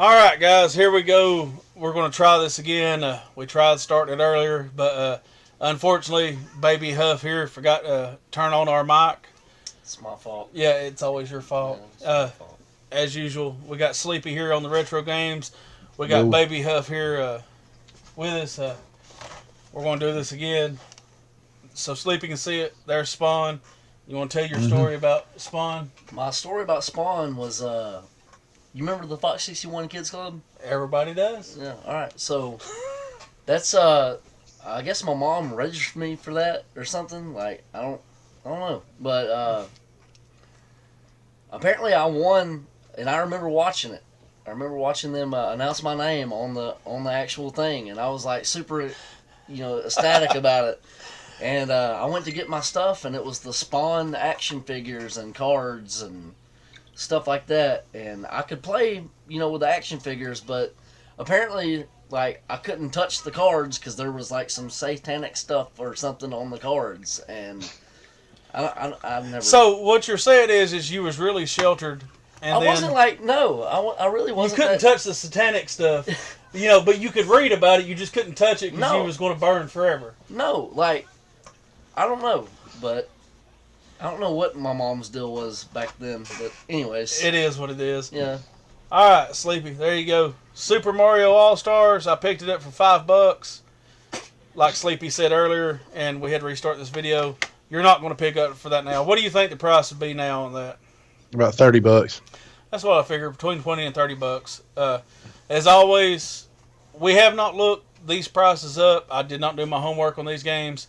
All right, guys, here we go. We're going to try this again. We tried starting it earlier, but unfortunately, Baby Huff here forgot to turn on our mic. It's my fault. Yeah, it's always your Yeah, fault. it's my fault. As usual, we got Sleepy here on the Retro Games. We got Yo. Baby Huff here with us. We're going to do this again. So Sleepy can see it. There's Spawn. You want to tell your story about Spawn? My story about Spawn was, you remember the Fox 61 Kids Club? Everybody does. Yeah. All right. So that's I guess my mom registered me for that or something. Like I don't know, but apparently I won, and I remember watching it. I remember watching them announce my name on the actual thing, and I was like super, ecstatic about it. And I went to get my stuff, and it was the Spawn action figures and cards and stuff like that. And I could play, with the action figures, but apparently, like, I couldn't touch the cards because there was like some satanic stuff or something on the cards, and I've never. So what you're saying is you was really sheltered, and I then wasn't like no, I really you wasn't. couldn't touch the satanic stuff, but you could read about it. You just couldn't touch it because No. you was going to burn forever. No, like I don't know, but I don't know what my mom's deal was back then. But anyways, It is what it is. yeah. All right, Sleepy. There you go. Super Mario All Stars. I picked it up for $5, like Sleepy said earlier, and we had to restart this video. You're not going to pick up for that now. What do you think the price would be now on that? About $30. That's what I figured, between $20 and $30. As always, we have not looked these prices up. I did not do my homework on these games.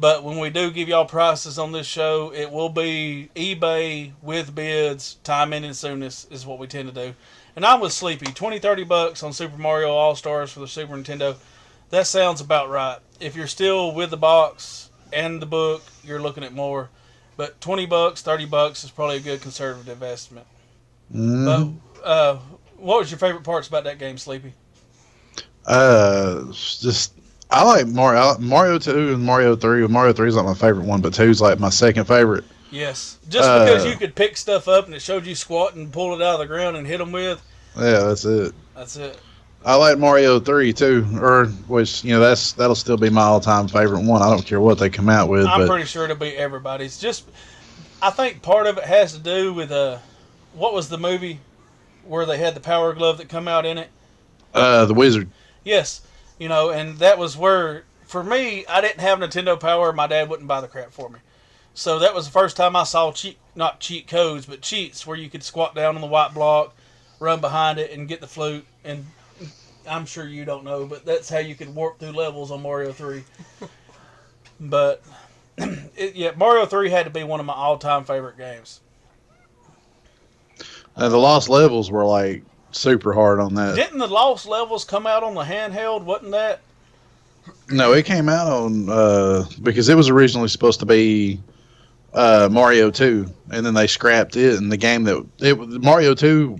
But when we do give y'all prices on this show, it will be eBay with bids, time ending soonest is what we tend to do. And I'm with Sleepy. $20-$30 on Super Mario All-Stars for the Super Nintendo. That sounds about right. If you're still with the box and the book, you're looking at more. But $20, $30 is probably a good conservative investment. Mm-hmm. But what was your favorite parts about that game, Sleepy? Just I like Mario 2 and Mario 3. Mario 3 is like my favorite one, but 2 is like my second favorite. Yes. Just because you could pick stuff up and it showed you squat and pull it out of the ground and hit them with. Yeah, that's it. That's it. I like Mario 3 too, which that'll still be my all-time favorite one. I don't care what they come out with. I'm but pretty sure it'll be everybody's. I think part of it has to do with what was the movie where they had the Power Glove that come out in it? The Wizard. Yes. And that was where, for me, I didn't have Nintendo Power. My dad wouldn't buy the crap for me. So that was the first time I saw not cheat codes, but cheats where you could squat down on the white block, run behind it, and get the flute. And I'm sure you don't know, but that's how you could warp through levels on Mario 3. But, Mario 3 had to be one of my all-time favorite games. The Lost Levels were like super hard on that. Didn't the Lost Levels come out on the handheld? Wasn't that? No, it came out on because it was originally supposed to be Mario 2, and then they scrapped it. And the game Mario 2,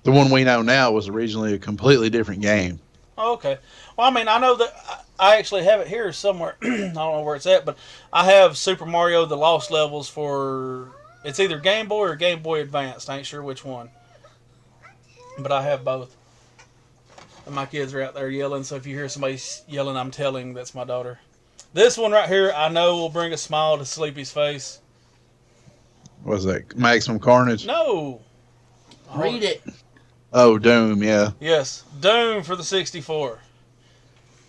the one we know now, was originally a completely different game. Oh, okay. Well, I mean, I know that I actually have it here somewhere. I don't know where it's at, but I have Super Mario The Lost Levels for, it's either Game Boy or Game Boy Advanced. I ain't sure which one. But I have both. And my kids are out there yelling, so if you hear somebody yelling, I'm telling that's my daughter. This one right here, I know will bring a smile to Sleepy's face. What was that? Maximum Carnage? No. Read it. Oh, Doom, yeah. Yes. Doom for the 64.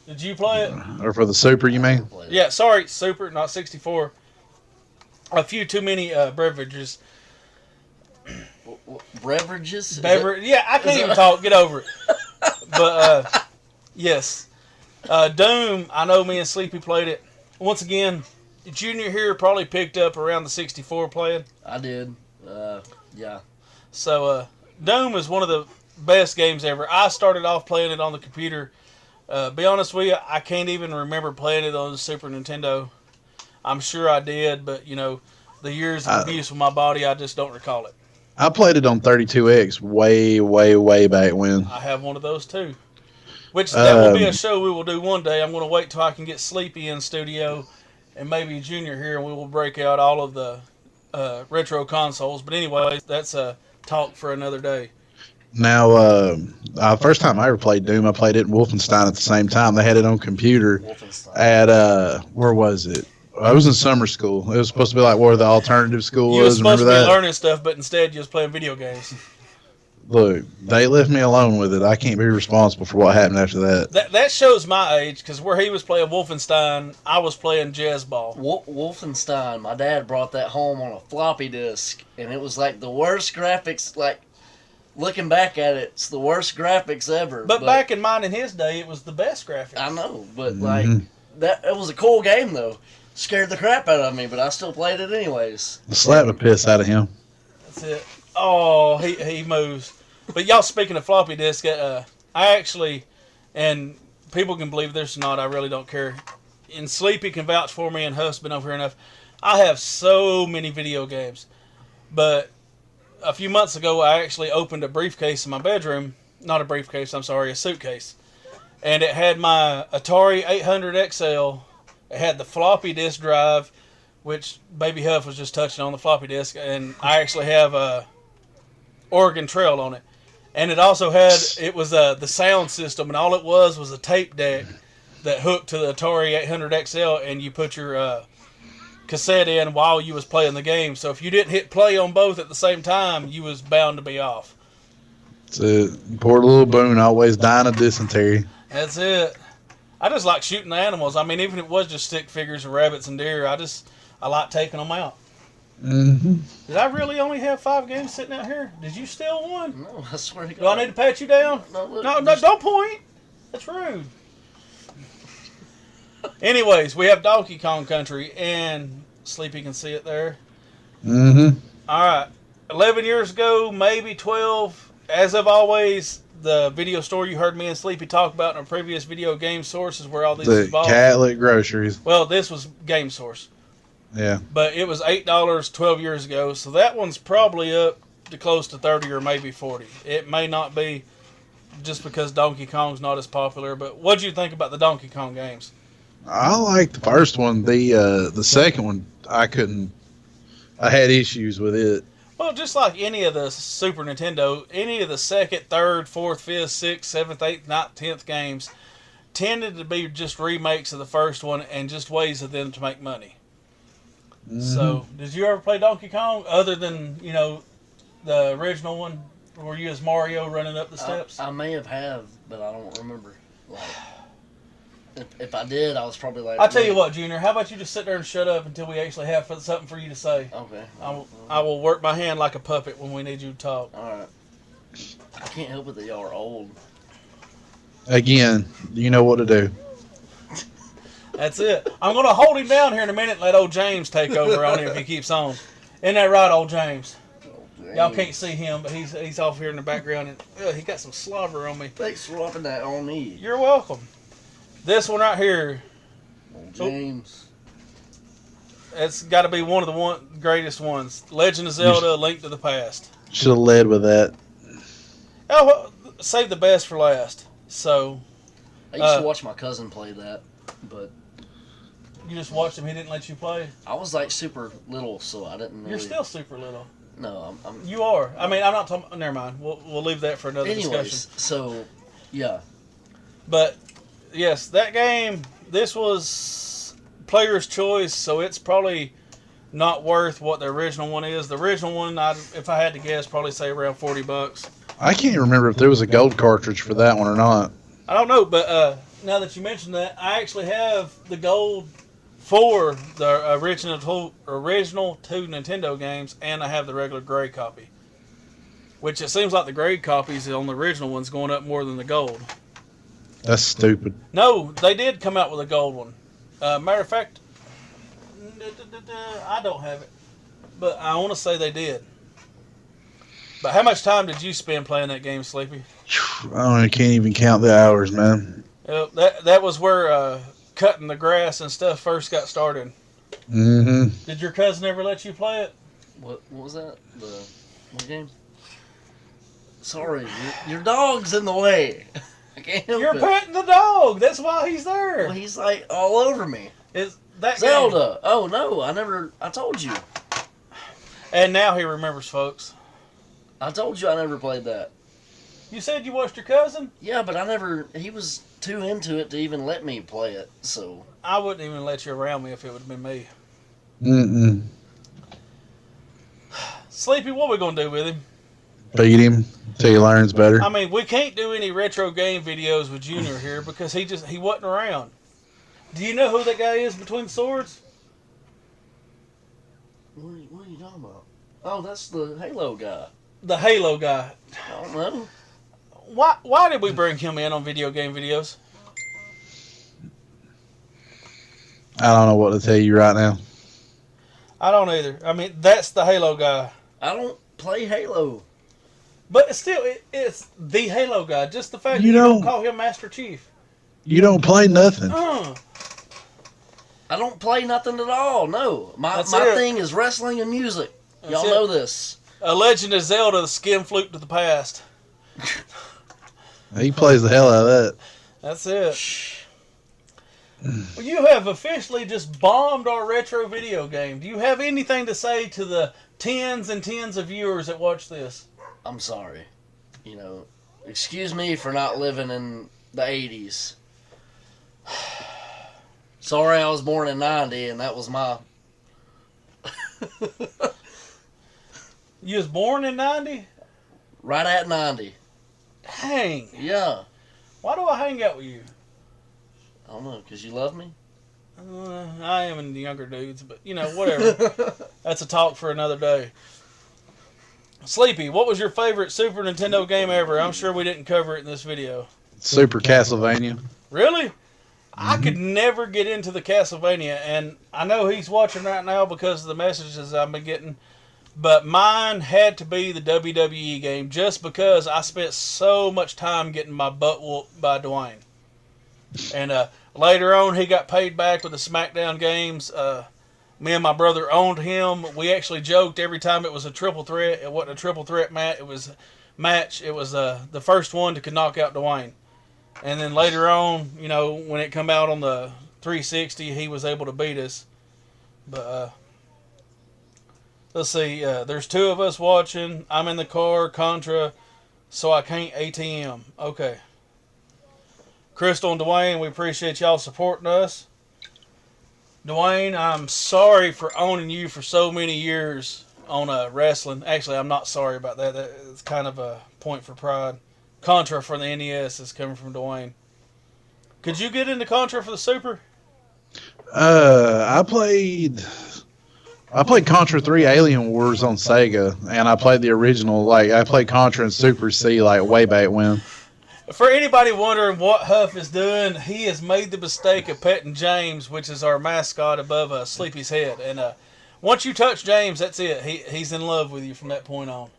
Did you play it? Or for the Super, you mean? Yeah, sorry, Super, not 64. A few too many beverages. Beverages? Yeah, I can't even talk. Get over it. But, yes. Doom, I know me and Sleepy played it. Once again, Junior here probably picked up around the 64 playing. I did. Yeah. So, Doom is one of the best games ever. I started off playing it on the computer. Be honest with you, I can't even remember playing it on the Super Nintendo. I'm sure I did, but, the years of abuse with my body, I just don't recall it. I played it on 32X way, way, way back when. I have one of those too. Which that will be a show we will do one day. I'm going to wait till I can get Sleepy in studio and maybe Junior here, and we will break out all of the retro consoles. But anyway, that's a talk for another day. Now, first time I ever played Doom, I played it in Wolfenstein at the same time. They had it on computer Wolfenstein. at where was it? I was in summer school. It was supposed to be like where the alternative school You were was. supposed Remember to be that? learning stuff, but instead you was playing video games. Look, they left me alone with it. I can't be responsible for what happened after that. That shows my age, because where he was playing Wolfenstein, I was playing Jazz Ball. Wolfenstein, my dad brought that home on a floppy disk, and it was like the worst graphics, like, looking back at it, it's the worst graphics ever. But back in mine in his day, it was the best graphics. I know, but like, it was a cool game, though. Scared the crap out of me, but I still played it anyways. Slap the piss out of him. That's it. Oh, he moves. But y'all, speaking of floppy disk, I actually, and people can believe this or not, I really don't care. And Sleepy can vouch for me, and Huff's been over here enough. I have so many video games. But a few months ago, I actually opened a briefcase in my bedroom. Not a briefcase, I'm sorry, a suitcase. And it had my Atari 800 XL. It had the floppy disk drive, which Baby Huff was just touching on the floppy disk. And I actually have a Oregon Trail on it. And it also had, it was the sound system, and all it was a tape deck that hooked to the Atari 800 XL, and you put your cassette in while you was playing the game. So if you didn't hit play on both at the same time, you was bound to be off. It's a poor little Boone always dying of dysentery. That's it. I just like shooting the animals. I mean, even if it was just stick figures of rabbits and deer, I like taking them out. Mm-hmm. Did I really only have 5 games sitting out here? Did you steal one? No, I swear to God. Do I need to pat you down? No, look, No, don't point. That's rude. Anyways, we have Donkey Kong Country, and Sleepy can see it there. Mm-hmm. All right. 11 years ago, maybe 12. As of always, the video store you heard me and Sleepy talk about in our previous video game sources where all these The involved. Catholic groceries. Well, this was Game Source. Yeah. But it was $8 12 years ago, so that one's probably up to close to 30 or maybe 40. It may not be just because Donkey Kong's not as popular, but what'd you think about the Donkey Kong games? I like the first one. The second one, I had issues with it. Well, just like any of the Super Nintendo, any of the second, third, fourth, fifth, sixth, seventh, eighth, ninth, 10th games tended to be just remakes of the first one and just ways of them to make money. Mm-hmm. So, did you ever play Donkey Kong other than, the original one? Were you as Mario running up the steps? I may have, but I don't remember. Like, if I did, I was probably like... I'll tell you what, Junior, how about you just sit there and shut up until we actually have something for you to say? Okay. I will work my hand like a puppet when we need you to talk. Alright. I can't help it that y'all are old. Again, you know what to do. That's it. I'm going to hold him down here in a minute and let old James take over on him if he keeps on. Isn't that right, old James? Y'all can't see him, but he's off here in the background, and he got some slobber on me. Thanks for rubbing that on me. You're welcome. This one right here, Old James. it's got to be one of the greatest ones. Legend of Zelda: Link to the Past. Should have led with that. Oh, well, save the best for last. So, I used to watch my cousin play that, but you just watched him, he didn't let you play? I was like super little, so I didn't really... You're still super little. No, I'm... You are. I mean, I'm not talking... Never mind. We'll leave that for another discussion. So, yeah. But, yes, that game, this was player's choice, so it's probably not worth what the original one is. The original one, if I had to guess, probably say around $40. I can't remember if there was a gold cartridge for that one or not. I don't know, but now that you mentioned that, I actually have the gold for the original two Nintendo games, and I have the regular gray copy. Which it seems like the gray copies on the original one's going up more than the gold. That's stupid. No, they did come out with a gold one. Matter of fact, I don't have it, but I want to say they did. But how much time did you spend playing that game, Sleepy? I can't even count the hours, man. That was where cutting the grass and stuff first got started. Mm-hmm. Did your cousin ever let you play it? What was that? What game? Sorry, your dog's in the way. I can't help You're it. petting the dog. That's why he's there. Well, he's like all over me. Is that Zelda. game? Oh no, I told you. And now he remembers, folks. I told you I never played that. You said you watched your cousin? Yeah, but he was too into it to even let me play it, so. I wouldn't even let you around me if it would have been me. Mm-mm. Sleepy, what we going to do with him? Beat him till he learns better. I mean, we can't do any retro game videos with Junior here because he wasn't around. Do you know who that guy is between the swords? What are you talking about? Oh, that's the Halo guy. The Halo guy. I don't know. Why did we bring him in on video game videos? I don't know what to tell you right now. I don't either. I mean, that's the Halo guy. I don't play Halo. But still, it's the Halo guy. Just the fact You that you don't don't- call him Master Chief. You don't play nothing. I don't play nothing at all. No, my That's it. thing is wrestling and music. That's Y'all it. know this. A Legend of Zelda, the skin flute to the past. He plays the hell out of that. That's it. Well, you have officially just bombed our retro video game. Do you have anything to say to the tens and tens of viewers that watch this? I'm sorry. Excuse me for not living in the 80s. Sorry, I was born in 90 and that was my... You was born in 90? Right at 90. Dang. Yeah. Why do I hang out with you? I don't know, because you love me? I am in the younger dudes, but, whatever. That's a talk for another day. Sleepy, what was your favorite Super Nintendo game ever? I'm sure we didn't cover it in this video. Super Castlevania. Really? I could never get into the Castlevania, and I know he's watching right now because of the messages I've been getting, but mine had to be the WWE game just because I spent so much time getting my butt whooped by Dwayne. And later on, he got paid back with the SmackDown games. Me and my brother owned him. We actually joked every time it was a triple threat. It wasn't a triple threat match. It was the first one to knock out Dwayne. And then later on, when it come out on the 360, he was able to beat us. But let's see. There's two of us watching. I'm in the car, Contra, so I can't ATM. Okay. Crystal and Dwayne, we appreciate y'all supporting us. Dwayne, I'm sorry for owning you for so many years on wrestling. Actually, I'm not sorry about that. It's kind of a point for pride. Contra for the NES is coming from Dwayne. Could you get into Contra for the Super? I played Contra 3 Alien Wars on Sega, and I played the original. I played Contra and Super C way back when. For anybody wondering what Huff is doing, he has made the mistake of petting James, which is our mascot above Sleepy's head. And once you touch James, that's it. He's in love with you from that point on.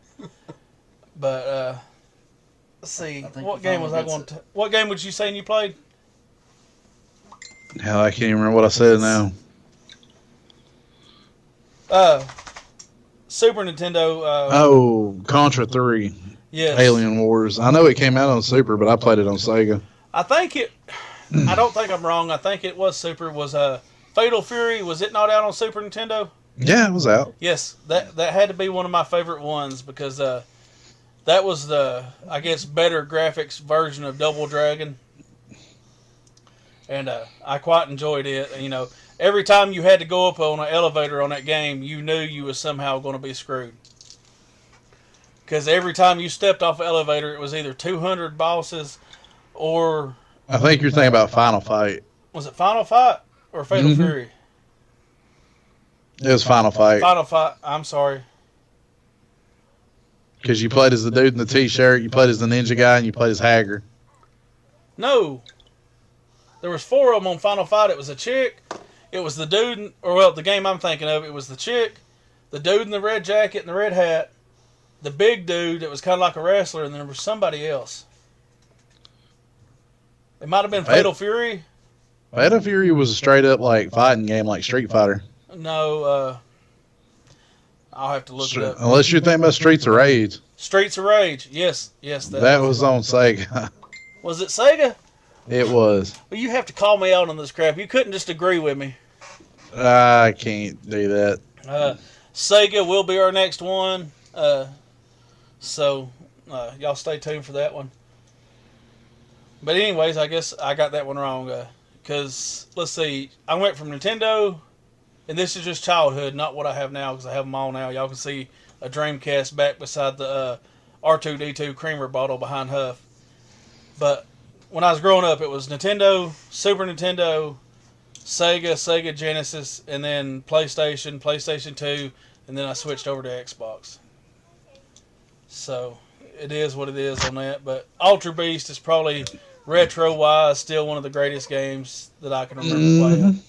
But let's see, what game was I going to? What game would you say you played? Hell, I can't even remember what I said now. Super Nintendo. Contra 3. Yes. Alien Wars. I know it came out on Super, but I played it on Sega. I don't think I'm wrong. I think it was Super. Was Fatal Fury, was it not out on Super Nintendo? Yeah, it was out. Yes, that had to be one of my favorite ones because that was the, I guess, better graphics version of Double Dragon. And I quite enjoyed it. Every time you had to go up on an elevator on that game, you knew you was somehow going to be screwed. Because every time you stepped off an elevator, it was either 200 bosses or... I think you're thinking about Final Fight. Was it Final Fight or Fatal Fury? It was Final Fight. Final Fight. I'm sorry. Because you played as the dude in the t-shirt, you played as the ninja guy, and you played as Hager. No. There was 4 of them on Final Fight. It was a chick. It was the dude, the game I'm thinking of, it was the chick, the dude in the red jacket and the red hat, the big dude that was kind of like a wrestler, and there was somebody else. It might have been Fatal Fury. Fatal Fury was a straight up fighting game like Street Fighter. No, I'll have to look it up. Unless you're thinking about Streets of Rage. Streets of Rage. Yes. That was on Sega. Was it Sega? It was. Well, you have to call me out on this crap. You couldn't just agree with me. I can't do that. Sega will be our next one. So Y'all stay tuned for that one. But anyways, I guess I got that one wrong. Because, let's see, I went from Nintendo, and this is just childhood, not what I have now, because I have them all now. Y'all can see a Dreamcast back beside the R2-D2 creamer bottle behind Huff. But when I was growing up, it was Nintendo, Super Nintendo, Sega Genesis, and then PlayStation 2, and then I switched over to Xbox. So, it is what it is on that. But Ultra Beast is probably, retro-wise, still one of the greatest games that I can remember playing.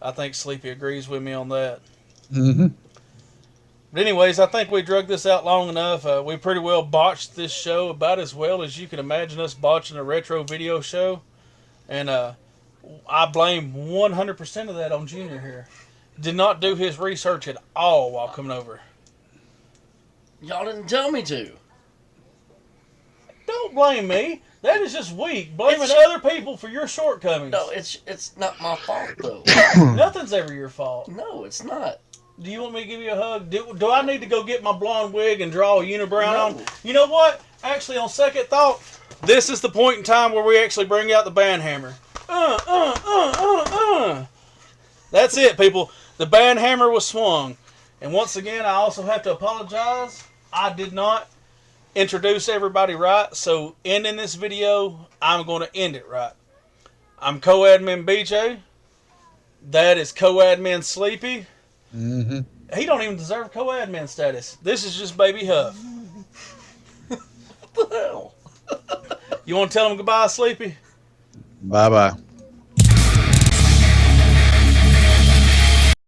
I think Sleepy agrees with me on that. Mm-hmm. But anyways, I think we drug this out long enough. We pretty well botched this show about as well as you can imagine us botching a retro video show. And I blame 100% of that on Junior here. Did not do his research at all while coming over. Y'all didn't tell me to. Don't blame me. That is just weak. Blaming other people for your shortcomings. No, it's not my fault though. Nothing's ever your fault. No, it's not. Do you want me to give you a hug? Do I need to go get my blonde wig and draw a unibrow No. on? You know what? Actually, on second thought, this is the point in time where we actually bring out the band hammer. That's it, people. The band hammer was swung. And once again, I also have to apologize. I did not introduce everybody right. So, ending this video, I'm going to end it right. I'm co-admin BJ. That is co-admin Sleepy. Mm-hmm. He don't even deserve co-admin status. This is just baby Huff. What the hell? You want to tell him goodbye, Sleepy? Bye-bye.